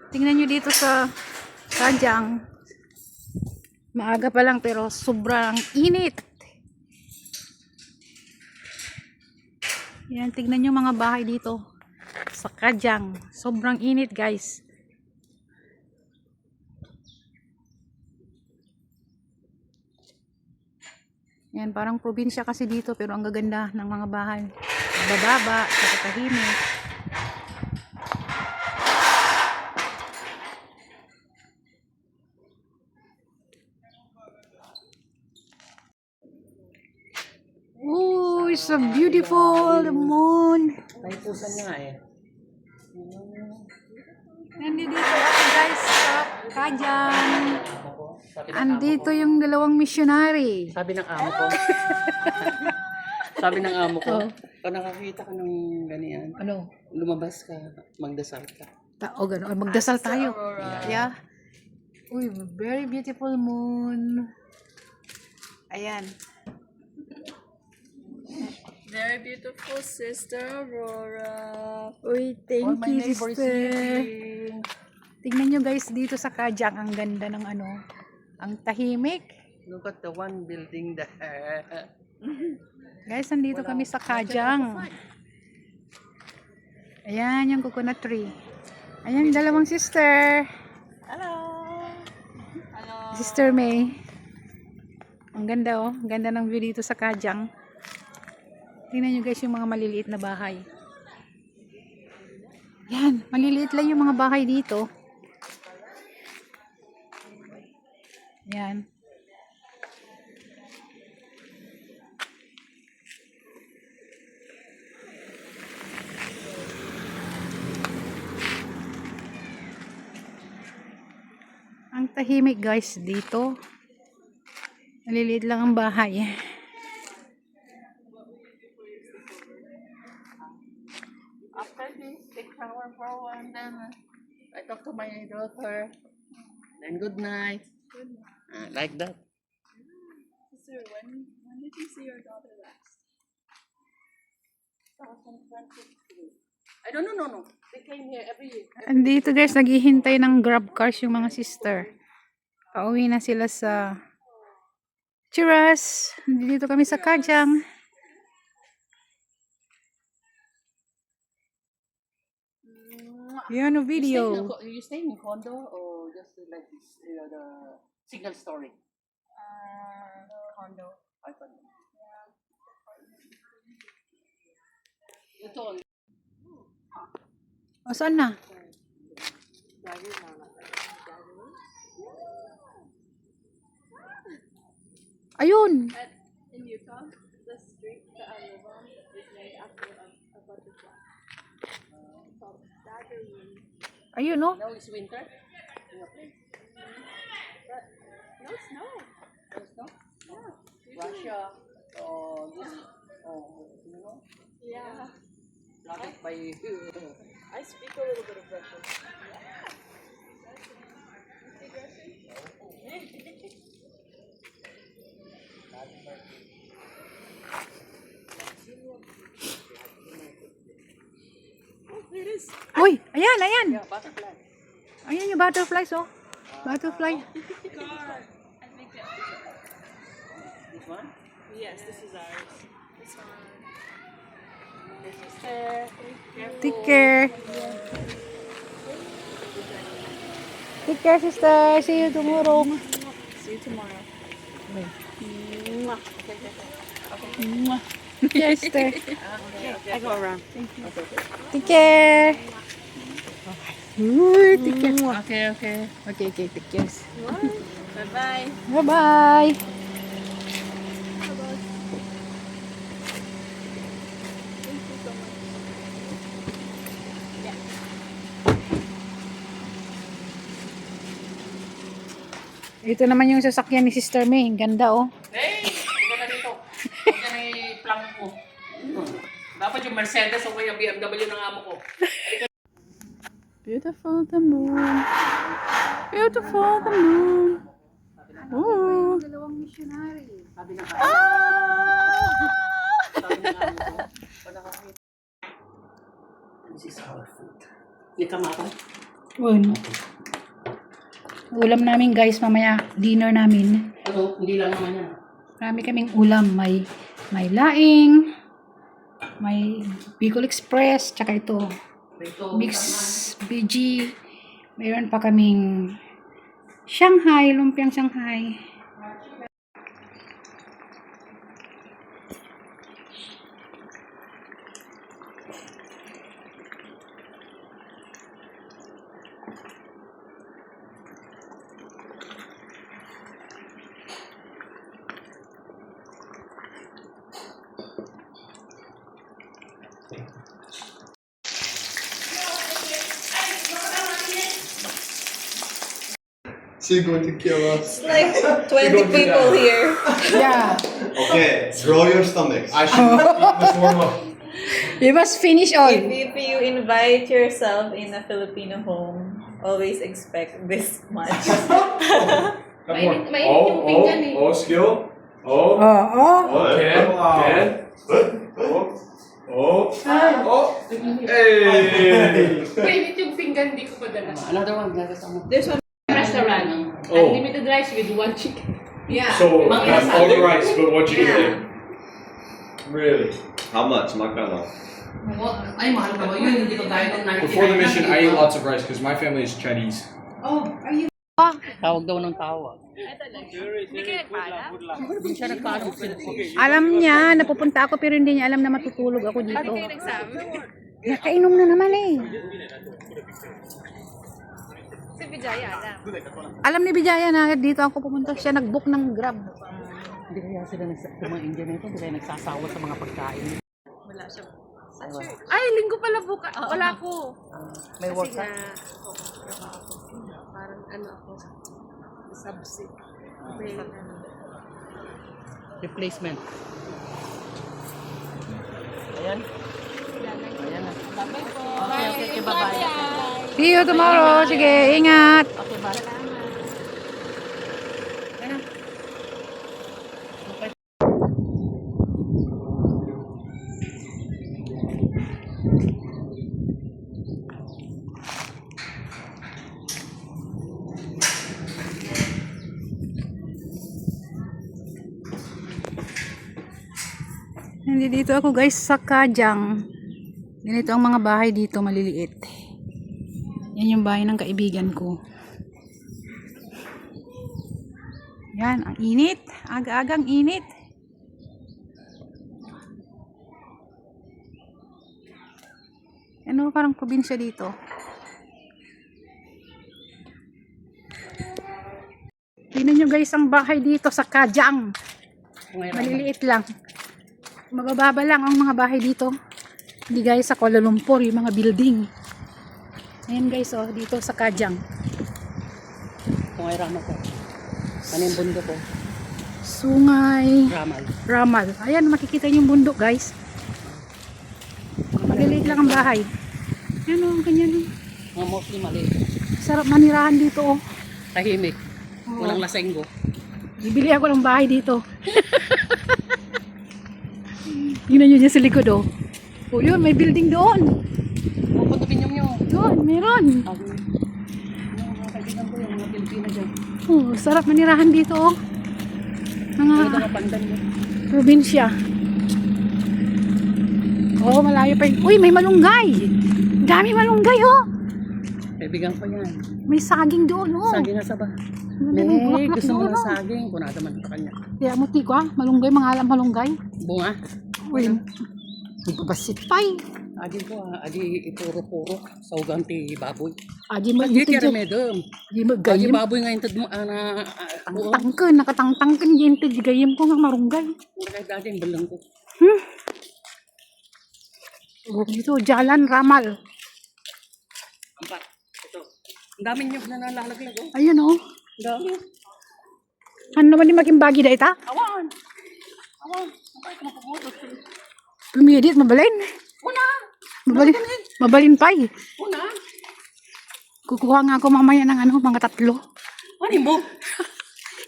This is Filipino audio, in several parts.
Tingnan nyo dito sa Sadyang. Maaga pa lang pero sobrang init. Yan, tignan nyo mga bahay dito sa Kadyang. Sobrang init, guys. Yan, parang probinsya kasi dito pero ang gaganda ng mga bahay. Bababa, katahimik. Oh, it's a beautiful moon. May pusan nga eh. Nandito ako guys sa Kadyang. Sabi ng Andito yung dalawang missionary. Sabi ng amo ko. Sabi ng amo ko. Pag nakakita ka ng ganyan, Ano? lumabas ka, magdasal ka. O gano'n. Magdasal tayo. Yeah. Uy, very beautiful moon. Ayan. Very beautiful, Sister Aurora. Uy, All thank my you, neighbors sister. sleeping. Tingnan nyo guys, dito sa Kadyang, ang ganda ng ano, ang tahimik. Look at the one building there. Guys, nandito kami sa Kadyang. Ayan, yung coconut tree. Ayan, dalawang sister. Hello. Hello. Sister May. Ang ganda oh. Ang ganda ng view dito sa Kadyang. Tingnan nyo guys yung mga maliliit na bahay. Yan, maliliit lang yung mga bahay dito. Yan. Ang tahimik guys dito. Maliliit lang ang bahay. After this, take shower for a while, and then I talk to my daughter. Then good night. Like that. Sister, when did you see your daughter last? 2023. I don't know, no. They came here every year. Andito guys, naghihintay ng grab cars yung mga sister. Pauwi na sila sa Cheers! Dito kami sa Kadyang. Yan o video. You stay in condo or just like this, the single story? Condo. Condo. Ito. O saan na? Ayun! In Utah, the street that I live on is named after a butterfly. Called Daggerwood. Ayun o. Now it's winter. But no snow. There's no? Yeah. Russia. This. You know? Yeah. Flooded by. I speak a little bit of Russian. Oh, there it is. Uy! Ayan, ayan! Yeah, butterfly. Ayan yung butterflies oh. Butterfly. I think This one? yes, this is ours. This one. Take care. Take care, sister. See you tomorrow. See you tomorrow. Yes, sister. I go around. Take care. Uy, take care. Okay, okay. Okay, take care. Bye-bye. Bye-bye. Ito naman yung sasakyan ni Sister May. Ang ganda oh. Hey! Ito na dito. Ito na yung plank ko. Dapat yung Mercedes o kaya BMW ng amo ko. Beautiful the moon. Beautiful the moon. Oh. Dalawang missionary. Sabi ng amo ko. Sabi ng amo ko. Pag nakakita. This is our food. Hindi ka mata. Yun. Ulam namin guys, mamaya dinner namin. Ano, hindi lang naman yan. Marami kaming ulam. May laing, may Bicol Express, tsaka ito. Ito, Mix BG. Mayroon pa kaming Shanghai, lumpiang Shanghai. She's going to kill us. Like 20 people here. Yeah. Okay, grow your stomachs. I should eat this warm up. You must finish all. If you invite yourself in a Filipino home, always expect this much. Oh, skill. Oh, Oh. Ken. Hey. Mainit yung pinggan, di ko padala. Another one, mo. There's one. Restaurant. Oh. Unlimited rice with one chicken. Yeah. So all the rice, but what you eat? Really? How much? Magkano? Ay, mahal ka ba yun? Hindi ko kaya ng 99. Before the mission, I ate lots of rice because my family is Chinese. Tawag daw ng tawag. Alam niya, napupunta ako pero hindi niya alam na matutulog ako dito. Nakainom na naman eh. Si Vijaya, alam. Alam ni Bijaya na dito ako pupunta. Siya nag-book ng Grab. Hindi kaya sila kumain dyan ito, hindi kaya nagsasawa sa mga pagkain. Wala siya. Ay, linggo pala buka. Wala ko. May work ka? Parang ano ako. Subsi. Replacement. Ayan. Ayan na. Okay, bye-bye. See you tomorrow. Sige, ingat. Okay, bye. Nandito ako guys sa Kajang. Ganito ang mga bahay dito, maliliit. Yan yung bahay ng kaibigan ko. Yan, ang init. Aga-agang init. Ano, parang probinsya dito. Tingnan nyo guys ang bahay dito sa Kajang. Maliliit lang. Mabababa lang ang mga bahay dito. Hindi guys sa Kuala Lumpur, yung mga building. Ayan guys, oh, dito sa Kajang. Kung ay rama ko. Ano yung bundok ko? Sungay Ramal. Ramal. Ayan, makikita yung bundok guys. Maliliit lang ang bahay. Ayan oh, ganyan oh. Mga mostly maliit. Sarap manirahan dito oh. Tahimik. Walang lasenggo. Bibili ako ng bahay dito. Tingnan nyo dyan sa likod oh. Oh yun, may building doon. Puputupin nyo. Doon, meron. Yung mga kaibigan ko, yung mga Pilipina dyan. Oh, sarap manirahan dito oh. Ito Mga mga pandan mo. probinsya. Oh, malayo pa yun. Uy, may malunggay. Dami malunggay oh. Kaibigan ko yan. May saging doon oh. Saging nga sa ba? May bulaklak Gusto mo doon, ng oh. saging? Punata man sa kanya. Kaya muti ko ah, malunggay, mga alam malunggay. Bunga. Uy, magpapasit pa eh. Adi ko adi ituro-puro. Sa ugang ti baboy. Aji Adi mag-YouTube kaya dyan. medom. Aji Adi mag-gayim. baboy nga yung tadmo Tangtangkan, nakatangtangkan yun. Gayim ko nga marunggay. Kahit dati yung balang ko. Oh, dito, Jalan Ramal. Ampat. Ito. Ang dami nyo na nalalaglag. Oh. Ayun oh. Ang dami. Ano naman yung maging bagi da ita? Awan. Awan. Bakit makabutot? Lumidit, mabalin. Una. Mabalin pa eh. Una. Kukuha nga ako mamaya ng ano, mga 3. Ano mo?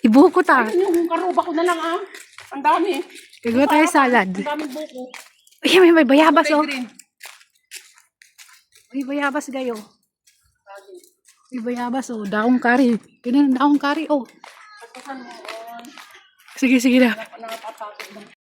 Ibuko ta. Yung karuba ko na lang ah. Ang dami. Gagawa tayo salad. Ang daming buko. Ay, may bayabas oh. Green. May bayabas gayo. Ibayabas, oh. Daong kari. Yun ang daong kari, oh. Tapusan mo on. Sige, sige na. Nakapapasok ng